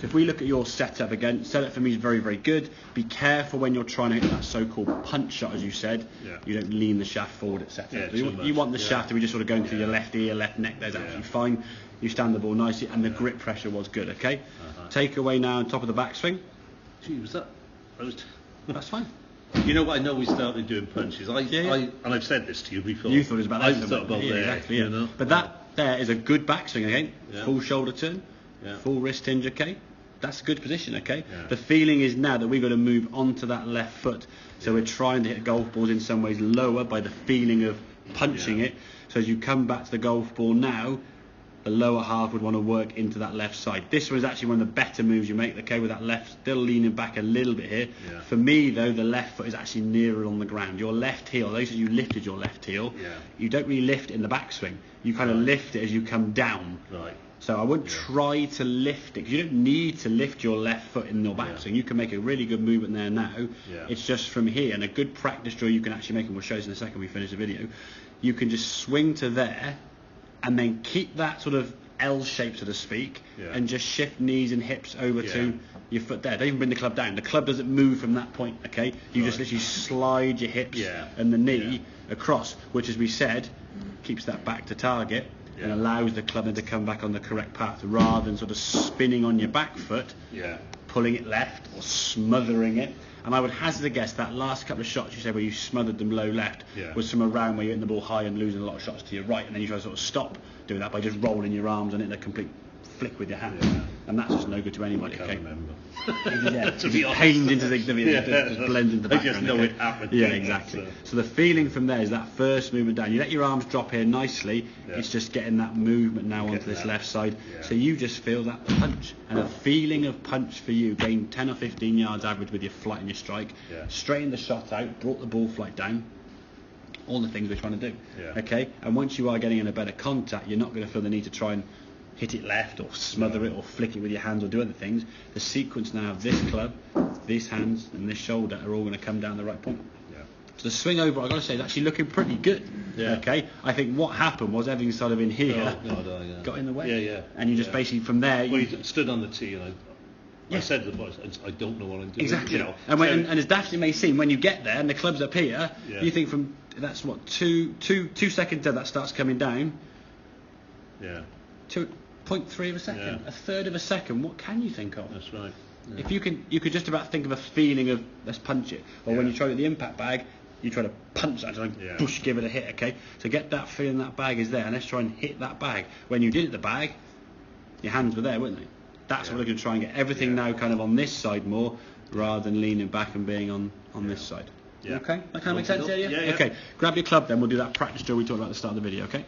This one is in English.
So if we look at your setup again, setup for me is very, very good. Be careful when you're trying to hit that so-called punch shot, as you said. Yeah. You don't lean the shaft forward at setup. Yeah, So you want the shaft to be just sort of going through your left ear, left neck. There's absolutely fine. You stand the ball nicely, and the grip pressure was good. Okay. Take away now on top of the backswing. Gee, was that? That's fine. You know what? I know we started doing punches. And I've said this to you before. You thought it was about that. I thought about exactly. You know? But that there is a good backswing again. Full shoulder turn, full wrist hinge. Okay. That's a good position, okay? Yeah. The feeling is now that we've got to move onto that left foot. So we're trying to hit golf balls in some ways lower by the feeling of punching it. So as you come back to the golf ball now, the lower half would want to work into that left side. This was actually one of the better moves you make, okay, with that left, still leaning back a little bit here. Yeah. For me, though, the left foot is actually nearer on the ground. Your left heel, those you lifted your left heel, you don't really lift it in the backswing. You kind of lift it as you come down. Right. So I wouldn't try to lift it, because you don't need to lift your left foot in your backswing. You can make a really good movement there now. It's just from here, and a good practice drill you can actually make, and we'll show you in a second when we finish the video. You can just swing to there, and then keep that sort of L shape, so to speak, and just shift knees and hips over to your foot there. Don't even bring the club down. The club doesn't move from that point, okay? You just literally slide your hips and the knee across, which, as we said, keeps that back to target. And allows the club to come back on the correct path, rather than sort of spinning on your back foot, pulling it left or smothering it. And I would hazard a guess that last couple of shots you said where you smothered them low left was from around where you're hitting the ball high and losing a lot of shots to your right, and then you try to sort of stop doing that by just rolling your arms and hitting a complete flick with your hand, and that's just no good to anybody. I can't remember. To be pained into the just blend into the background. I just know it happened. Yeah, exactly. So the feeling from there is that first movement down. You let your arms drop here nicely. It's just getting that movement now onto this left side. So you just feel that punch, and a feeling of punch for you. Gain 10 or 15 yards average with your flight and your strike. Straightened the shot out, brought the ball flight down. All the things we're trying to do. Okay. And once you are getting in a better contact, you're not going to feel the need to try and hit it left or smother it or flick it with your hands or do other things. The sequence now of this club, these hands and this shoulder are all going to come down the right point. So the swing over, I've got to say, is actually looking pretty good. Okay, I think what happened was everything sort of in here got in the way. And you just basically from there. Well, you stood on the tee, and I said to the boys, I don't know what I'm doing. Exactly. You know, and as daft as it may seem, when you get there and the club's up here, you think from that's what two seconds till that starts coming down. 0.3 of a second, a third of a second. What can you think of? That's right. If you could just about think of a feeling of let's punch it, or when you try with the impact bag, you try to punch that and push, give it a hit. Okay, so get that feeling that bag is there, and let's try and hit that bag. When you did hit the bag, your hands were there, weren't they? That's what we're going to try and get everything now kind of on this side more, rather than leaning back and being on this side. Okay, that kind of makes sense. Yeah. Okay, grab your club then. We'll do that practice drill we talked about at the start of the video. Okay.